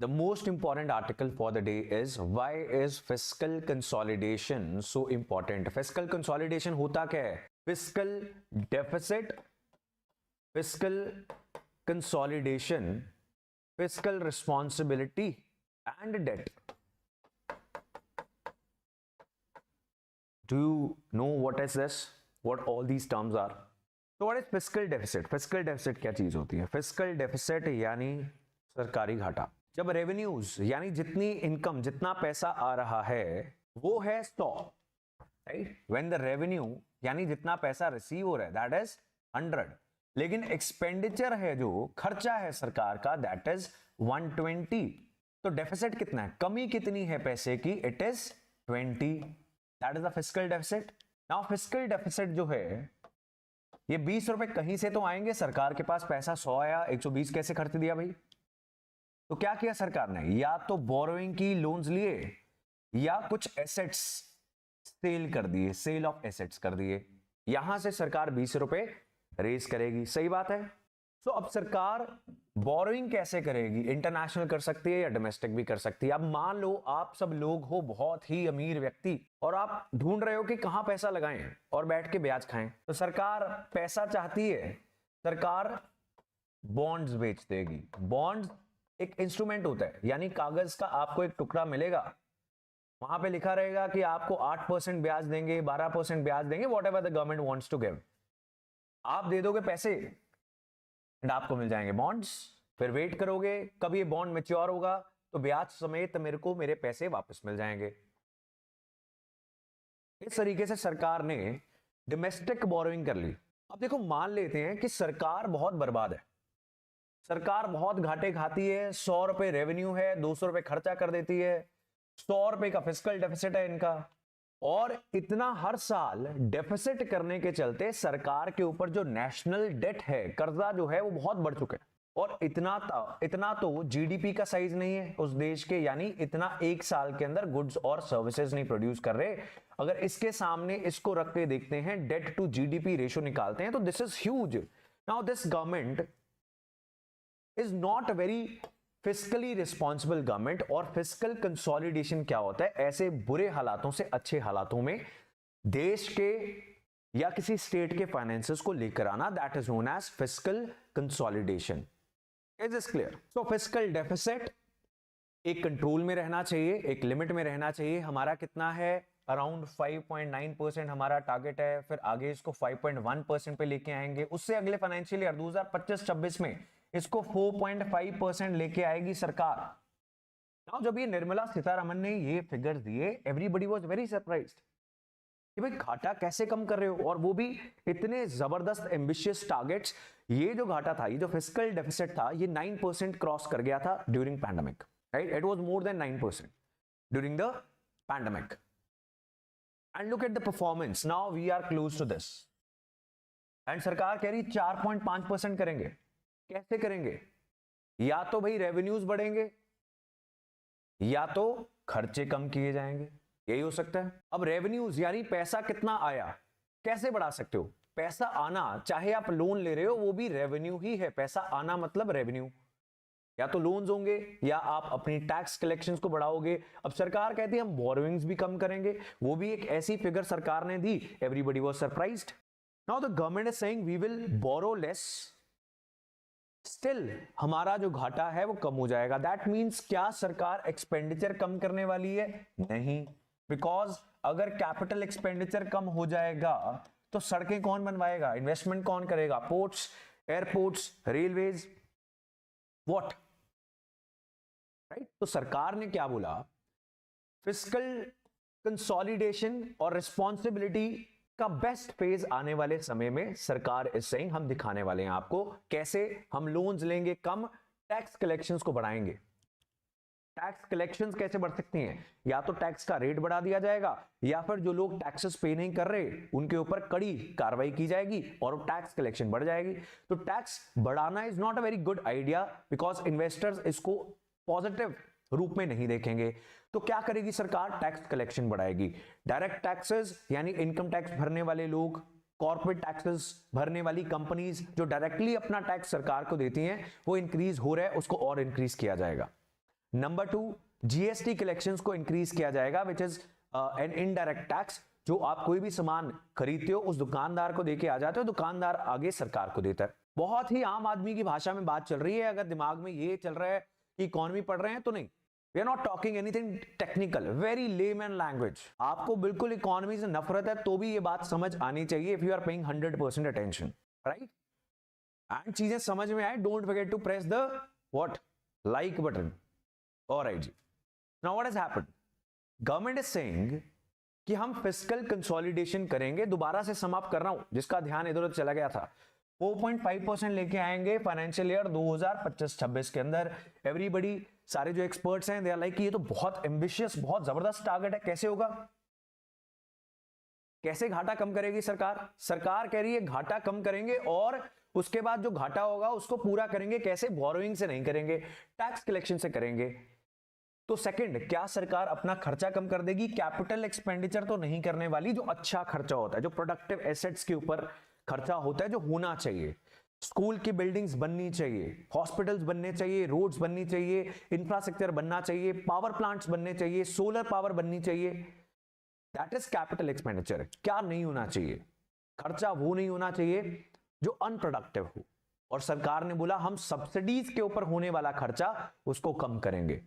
The most important article for the day is why is fiscal consolidation so important? Fiscal consolidation होता क्या है? Fiscal deficit, fiscal consolidation, fiscal responsibility and debt. Do you know what is this? What all these terms are? So what is fiscal deficit? Fiscal deficit क्या चीज होती है? Fiscal deficit यानी सरकारी घाटा। जब रेवेन्यूज यानी जितनी इनकम, जितना पैसा आ रहा है वो है 100, राइट? व्हेन द रेवेन्यू यानी जितना पैसा रिसीव हो रहा है दैट इज 100, लेकिन एक्सपेंडिचर है, जो खर्चा है सरकार का, दैट इज 120। तो डेफिसिट कितना है, कमी कितनी है पैसे की? It is 20। That is the fiscal deficit. Now fiscal deficit जो है ये 20 रुपए कहीं से तो आएंगे, सरकार के पास पैसा 100 आया, 120 कैसे खर्च दिया भाई? तो क्या किया सरकार ने? या तो बोरोइंग की, लोन्स लिए, या कुछ एसेट्स सेल कर दिए, सेल ऑफ एसेट्स कर दिए। यहां से सरकार 20 रुपए रेज करेगी, सही बात है। सो अब सरकार बोरोइंग कैसे करेगी? इंटरनेशनल कर सकती है या डोमेस्टिक भी कर सकती है। अब मान लो आप सब लोग हो बहुत ही अमीर व्यक्ति और आप ढूंढ रहे हो कि कहां पैसा लगाएं और बैठ के ब्याज खाएं, तो सरकार पैसा चाहती है, सरकार बॉन्ड्स बेच देगी। बॉन्ड्स एक इंस्ट्रूमेंट होता है, यानी कागज का आपको एक टुकड़ा मिलेगा, वहां पे लिखा रहेगा कि आपको 8% ब्याज देंगे, 12% ब्याज देंगे, whatever the government wants to give. आप दे दोगे पैसे एंड आपको मिल जाएंगे बॉन्ड्स। फिर वेट करोगे कब ये बॉन्ड मैच्योर होगा, तो ब्याज समेत मेरे को मेरे पैसे वापस मिल जाएंगे। इस तरीके से सरकार ने डोमेस्टिक बोरोइंग कर ली। अब देखो, मान लेते हैं कि सरकार बहुत बर्बाद है, सरकार बहुत घाटे खाती है, 100 रुपए रेवेन्यू है, 200 रुपए खर्चा कर देती है, 100 रुपए का फिस्कल डेफिसिट है इनका, और इतना हर साल डेफिसिट करने के चलते सरकार के ऊपर जो नेशनल डेट है, कर्जा जो है वो बहुत बढ़ चुका है। और इतना तो जीडीपी का साइज नहीं है उस देश के, यानी इतना एक साल के अंदर गुड्स और सर्विसेज नहीं प्रोड्यूस कर रहे। अगर इसके सामने इसको रख के देखते हैं, डेट टू जीडीपी रेशियो निकालते हैं, तो this is huge. Now this government is not a very fiscally responsible government. और फिस्कल कंसोलिडेशन क्या होता है? ऐसे बुरे हालातों से अच्छे हालातों में देश के या किसी स्टेट के फाइनेंसेस को लेकर आना, that is known as fiscal consolidation. Is this clear? So fiscal deficit एक कंट्रोल में रहना चाहिए, एक लिमिट में रहना चाहिए। हमारा कितना है? अराउंड 5.9% हमारा टारगेट है। फिर आगे इसको 5.1% पे लेके आएंगे। उससे अगले फाइनेंशियल ईयर 2025-26 में इसको 4.5% लेके आएगी सरकार। नाउ जब ये निर्मला सीतारमन ने ये फिगर्स दिए, एवरीबॉडी वाज वेरी सरप्राइज्ड कि भाई घाटा कैसे कम कर रहे हो, और वो भी इतने जबरदस्त एम्बिशियस टारगेट्स। ये जो घाटा था, ये जो फिस्कल डेफिसिट था, ये 9% क्रॉस कर गया था during pandemic, right? It was more than 9% during the pandemic. And look at the performance, now we are close to this. And सरकार कह रही 4.5% करेंगे। कैसे करेंगे? या तो भाई रेवेन्यूज बढ़ेंगे, या तो खर्चे कम किए जाएंगे, यही हो सकता है। अब रेवेन्यूज यानी पैसा कितना आया, कैसे बढ़ा सकते हो? पैसा आना, चाहे आप लोन ले रहे हो, वो भी रेवेन्यू ही है। पैसा आना मतलब रेवेन्यू, या तो लोन्स होंगे या आप अपनी टैक्स कलेक्शंस को बढ़ाओगे। अब सरकार कहती है हम बोरोइंग्स भी कम करेंगे, वो भी एक ऐसी फिगर सरकार ने दी, everybody was surprised. Now the government is saying we will borrow less, still हमारा जो घाटा है वो कम हो जाएगा। दैट मींस क्या सरकार एक्सपेंडिचर कम करने वाली है? नहीं, बिकॉज अगर कैपिटल एक्सपेंडिचर कम हो जाएगा तो सड़कें कौन बनवाएगा, इन्वेस्टमेंट कौन करेगा? Ports, airports, railways, what, right? तो सरकार ने क्या बोला? फिस्कल कंसोलिडेशन और रिस्पॉन्सिबिलिटी का बेस्ट फेज आने वाले समय में सरकार इस सेइंग हम दिखाने वाले हैं आपको कैसे हम लोन्स लेंगे कम, टैक्स कलेक्शंस को बढ़ाएंगे। टैक्स कलेक्शंस कैसे बढ़ सकती हैं? या तो टैक्स का रेट बढ़ा दिया जाएगा, या फिर जो लोग टैक्सेस पे नहीं कर रहे उनके ऊपर कड़ी कार्रवाई की जाएगी और टैक्स कलेक्शन बढ़ जाएगी। तो टैक्स बढ़ाना is not a very good idea, because investors इसको पॉजिटिव रूप में नहीं देखेंगे। तो क्या करेगी सरकार? टैक्स कलेक्शन बढ़ाएगी। डायरेक्ट टैक्सेस यानी इनकम टैक्स भरने वाले लोग, कॉर्पोरेट टैक्सेस भरने वाली कंपनीज जो डायरेक्टली अपना टैक्स सरकार को देती हैं, वो इंक्रीज हो रहा है, उसको और इंक्रीज किया जाएगा। नंबर 2, जीएसटी कलेक्शंस को इंक्रीज किया जाएगा, which is an indirect tax. जो आप कोई भी सामान खरीदते हो उस दुकानदार को देके आ जाते हो, दुकानदार आगे सरकार को देता है। बहुत ही आम आदमी की भाषा में बात चल रही है, अगर दिमाग में ये चल रहा है कि इकोनॉमी पढ़ रहे हैं तो नहीं, we are not talking anything technical, very layman language. आपको बिल्कुल इकोनॉमी से नफरत है तो भी ये बात समझ आनी चाहिए, if you are paying 100% attention, right. And चीजें समझ में आए, don't forget to press the what, like button. Alright जी, now what has happened, government is saying कि हम फिस्कल कंसोलिडेशन करेंगे। दोबारा से समाप्त कर रहा हूं, जिसका ध्यान इधर उधर चला गया था। 4.5% लेके आएंगे फाइनेंशियल ईयर 2025-26 के अंदर। एवरीबडी, सारे जो एक्सपर्ट्स हैं, दे आर लाइक ये तो बहुत एम्बिशियस, बहुत जबरदस्त टारगेट है, कैसे होगा? कैसे घाटा कम करेगी सरकार? सरकार कह रही है घाटा कम करेंगे और उसके बाद जो घाटा होगा उसको पूरा करेंगे। कैसे? बोरोइंग से नहीं करेंगे, टैक्स कलेक्शन से करेंगे। तो सेकंड, क्या सरकार अपना खर्चा कम कर देगी? कैपिटल एक्सपेंडिचर तो नहीं करने वाली, जो अच्छा खर्चा होता है, जो प्रोडक्टिव एसेट्स के ऊपर खर्चा होता है, जो होना चाहिए। स्कूल की बिल्डिंग्स बननी चाहिए, हॉस्पिटल्स बनने चाहिए, रोड्स बननी चाहिए, इंफ्रास्ट्रक्चर बनना चाहिए, पावर प्लांट्स बनने चाहिए, सोलर पावर बननी चाहिए। That is capital expenditure. क्या नहीं होना चाहिए? खर्चा वो नहीं होना चाहिए जो अनप्रोडक्टिव हो। और सरकार ने बोला हम सब्सिडीज के ऊपर होने वाला खर्चा उसको कम करेंगे।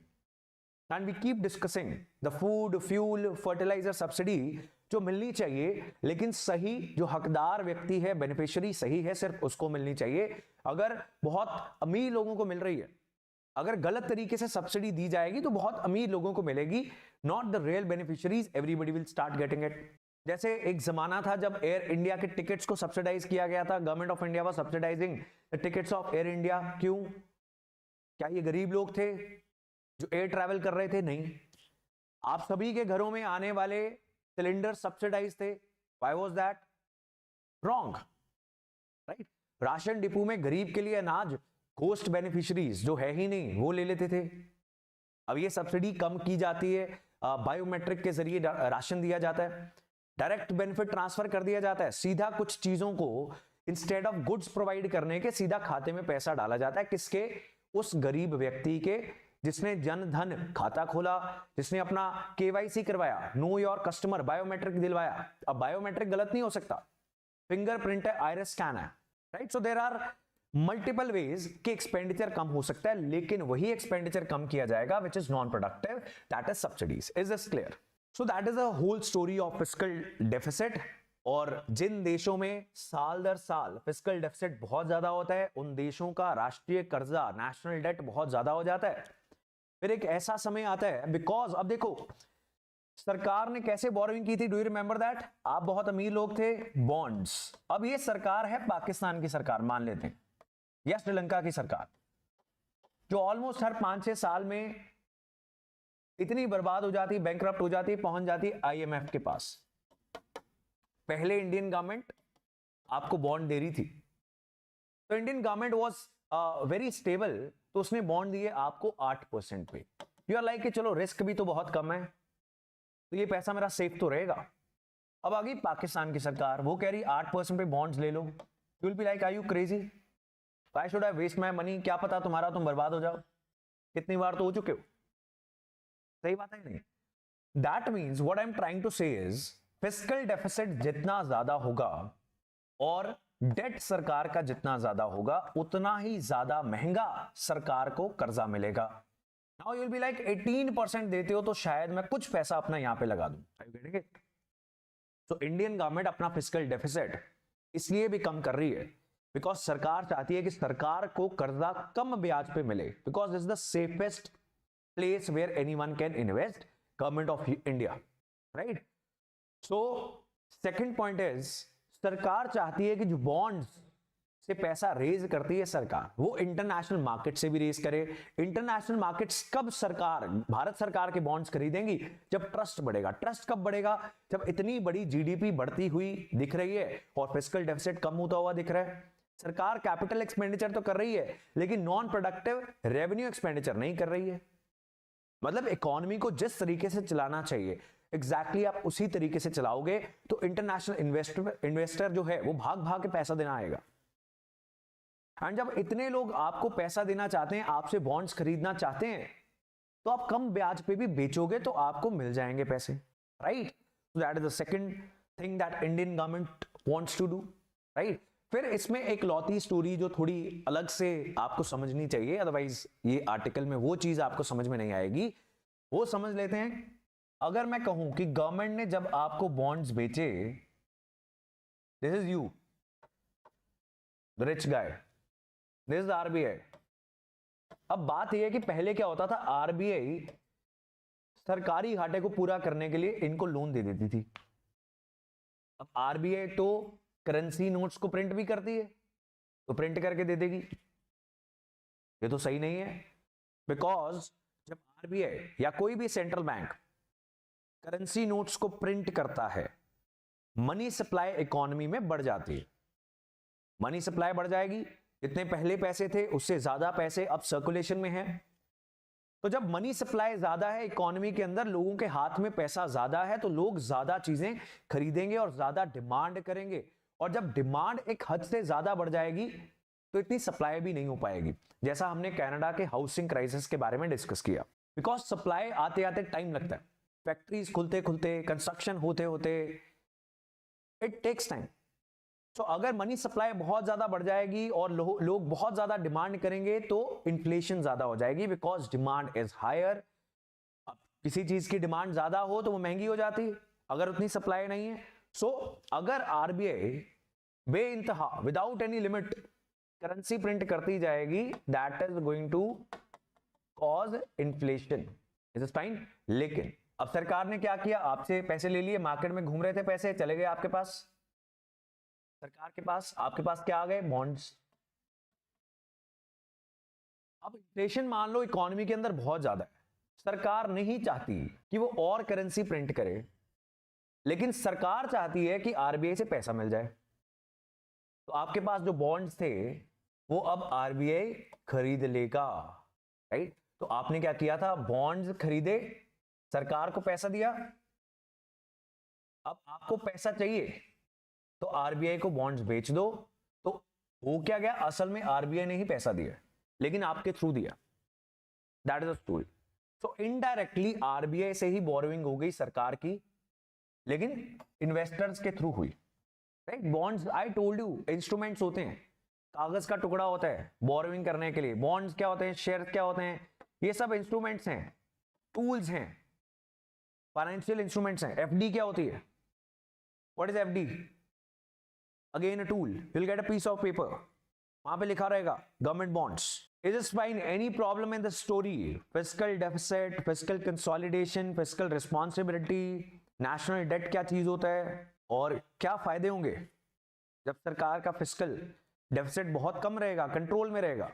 And we keep discussing the food, fuel, fertiliser subsidy जो मिलनी चाहिए, लेकिन सही जो हकदार व्यक्ति है, बेनिफिशियरी सही है, सिर्फ उसको मिलनी चाहिए। अगर बहुत अमीर लोगों को मिल रही है, अगर गलत तरीके से सब्सिडी दी जाएगी तो बहुत अमीर लोगों को मिलेगी, not the real beneficiaries. Everybody will start getting it. जैसे एक जमाना था जब एयर इंडिया के टिकट्स को सब्सिडाइज किया गया था, government of India was subsidising the tickets of air India. क्यों? क्या ये गरीब लोग थे जो एयर ट्रैवल कर रहे थे? नहीं। आप सभी के घरों में आने वाले सिलेंडर सब्सिडाइज थे। Why was that? Wrong, right. Ration depot में गरीब के लिए अनाज कोस्ट बेनिफिशियरीज जो है ही नहीं वो ले लेते थे। अब ये सब्सिडी कम की जाती है, बायोमेट्रिक के जरिए राशन दिया जाता है, डायरेक्ट बेनिफिट ट्रांसफर कर दिया जाता है। सीधा कुछ चीजों को इंस्टेड ऑफ गुड्स प्रोवाइड करने के सीधा खाते में पैसा डाला जाता है। किसके? उस गरीब व्यक्ति के जिसने जन धन खाता खोला, जिसने अपना केवाईसी करवाया, नो योर कस्टमर, बायोमेट्रिक दिलवाया। अब बायोमेट्रिक गलत नहीं हो सकता, फिंगरप्रिंट है, आइरिस स्कैन है, right. So there are multiple ways कि एक्सपेंडिचर कम हो सकता है, लेकिन वही एक्सपेंडिचर कम किया जाएगा which is non productive, that is subsidies. Is this clear? So that is a whole story of fiscal deficit. और जिन देशों में साल दर साल फिस्कल डेफिसिट बहुत ज्यादा होता है, उन देशों का राष्ट्रीय कर्जा, नेशनल डेट बहुत ज्यादा हो जाता है। फिर एक ऐसा समय आता है, बिकॉज अब देखो सरकार ने कैसे बोरोइंग की थी, डू यू रिमेंबर दैट? आप बहुत अमीर लोग थे, बॉन्ड्स। अब ये सरकार है पाकिस्तान की सरकार मान लेते हैं, या श्रीलंका की सरकार, जो ऑलमोस्ट हर 5-6 साल में इतनी बर्बाद हो जाती, बैंकरप्ट हो जाती, पहुंच जाती आईएमएफ के पास। पहले इंडियन गवर्नमेंट आपको बॉन्ड दे रही थी, तो Indian government was very stable, तो उसने बॉन्ड दिए आपको 8% पे। यू आर लाइक कि चलो रिस्क भी तो बहुत कम है, तो ये पैसा मेरा सेफ तो रहेगा। अब आ गई पाकिस्तान की सरकार, वो कह रही 8% पे बॉन्ड्स ले लो। You will be like, are you crazy? Why should I waste my money? क्या पता तुम्हारा तुम बर्बाद हो जाओ, कितनी बार तो हो चुके हो। सही बात है नहीं? That means what I am trying to say is fiscal deficit जितना ज्यादा होगा और डेट सरकार का जितना ज्यादा होगा, उतना ही ज्यादा महंगा सरकार को कर्जा मिलेगा। Now you will be like 18% देते हो तो शायद मैं कुछ पैसा अपना यहां पे लगा दूं। Are you getting it? So Indian government अपना फिस्कल डेफिसिट इसलिए भी कम कर रही है बिकॉज सरकार चाहती है कि सरकार को कर्जा कम ब्याज पे मिले, because this is the safest place where anyone can invest, government of India, right. So second point is सरकार चाहती है कि जो बॉन्ड्स से पैसा रेज करती है सरकार, वो इंटरनेशनल मार्केट से भी रेज करे। इंटरनेशनल मार्केट्स कब सरकार, भारत सरकार के बॉन्ड्स खरीदेंगी? जब ट्रस्ट बढ़ेगा। ट्रस्ट कब बढ़ेगा? जब इतनी बड़ी जीडीपी बढ़ती हुई दिख रही है और फिस्कल डेफिसिट कम होता हुआ दिख रहा है। सरकार कैपिटल एक्सपेंडिचर तो कर रही है, लेकिन नॉन प्रोडक्टिव रेवेन्यू एक्सपेंडिचर नहीं कर रही है। मतलब इकोनॉमी को जिस तरीके से चलाना चाहिए एग्जैक्टली आप उसी तरीके से चलाओगे तो इंटरनेशनल इन्वेस्टर जो है वो भाग भाग के पैसा देना आएगा। एंड जब इतने लोग आपको पैसा देना चाहते हैं, आपसे बॉन्ड्स खरीदना चाहते हैं, तो आप कम ब्याज पे भी बेचोगे तो आपको मिल जाएंगे पैसे, right? That is the second thing that Indian government wants to do, right? फिर इसमें एक लौती स्टोरी जो थोड़ी अलग से आपको समझनी चाहिए, अदरवाइज ये आर्टिकल में वो चीज आपको समझ में नहीं आएगी, वो समझ लेते हैं। अगर मैं कहूं कि गवर्नमेंट ने जब आपको बॉन्ड्स बेचे, this is you the rich guy, this is RBI. अब बात यह है कि पहले क्या होता था, आरबीआई सरकारी घाटे को पूरा करने के लिए इनको लोन दे देती थी। अब आरबीआई तो करेंसी नोट्स को प्रिंट भी करती है, तो प्रिंट करके दे देगी। ये तो सही नहीं है, बिकॉज जब आरबीआई या कोई भी सेंट्रल बैंक करेंसी नोट्स को प्रिंट करता है, मनी सप्लाई इकोनॉमी में बढ़ जाती है। मनी सप्लाई बढ़ जाएगी, जितने पहले पैसे थे उससे ज्यादा पैसे अब सर्कुलेशन में हैं। तो जब मनी सप्लाई ज्यादा है इकोनॉमी के अंदर, लोगों के हाथ में पैसा ज्यादा है, तो लोग ज्यादा चीजें खरीदेंगे और ज्यादा डिमांड करेंगे। और जब डिमांड एक हद से ज्यादा बढ़ जाएगी तो इतनी सप्लाई भी नहीं हो पाएगी, जैसा हमने कनाडा के हाउसिंग क्राइसिस के बारे में डिस्कस किया। बिकॉज सप्लाई आते आते टाइम लगता है, फैक्ट्रीज खुलते खुलते, कंस्ट्रक्शन होते होते, इट टेक्स टाइम। तो अगर मनी सप्लाई बहुत ज्यादा बढ़ जाएगी और लोग बहुत ज्यादा डिमांड करेंगे तो इन्फ्लेशन ज्यादा हो जाएगी, बिकॉज डिमांड इज हायर। अब किसी चीज की डिमांड ज्यादा हो तो वो महंगी हो जाती है, अगर उतनी सप्लाई नहीं है। सो अगर आरबीआई बेइंतहा without any limit currency print करती जाएगी, that is going to cause inflation, is it fine. लेकिन अब सरकार ने क्या किया, आपसे पैसे ले लिए, मार्केट में घूम रहे थे, पैसे चले गए आपके पास, सरकार के पास, आपके पास क्या आ गए, बॉन्ड्स। अब इन्फ्लेशन मान लो इकोनॉमी के अंदर बहुत ज्यादा है, सरकार नहीं चाहती कि वो और करेंसी प्रिंट करे, लेकिन सरकार चाहती है कि आरबीआई से पैसा मिल जाए। तो आपके पास जो बॉन्ड्स थे वो अब आरबीआई खरीद लेगा, राइट? तो आपने क्या किया था, बॉन्ड्स खरीदे, सरकार को पैसा दिया। अब आपको पैसा चाहिए तो आरबीआई को बॉन्ड्स बेच दो। तो हो क्या गया, असल में आरबीआई ने ही पैसा दिया, लेकिन आपके थ्रू दिया, that is a story. So indirectly RBI से ही बोरोइंग हो गई सरकार की, लेकिन इन्वेस्टर्स के थ्रू हुई, right? Bonds, I told you, instruments होते हैं, कागज का टुकड़ा होता है बोरोइंग करने के लिए। बॉन्ड्स क्या होते हैं, शेयर क्या होते हैं, ये सब इंस्ट्रूमेंट्स हैं, टूल्स हैं, फाइनेंशियल इंस्ट्रूमेंट्स हैं। एफडी क्या होती है, what is FD? Again a tool, you will get a piece of paper, वहां पे लिखा रहेगा government bonds. Is it fine, any problem in the story? Fiscal deficit, fiscal consolidation, fiscal responsibility, national debt क्या चीज होता है और क्या फायदे होंगे जब सरकार का फिस्कल डेफिसिट बहुत कम रहेगा, कंट्रोल में रहेगा?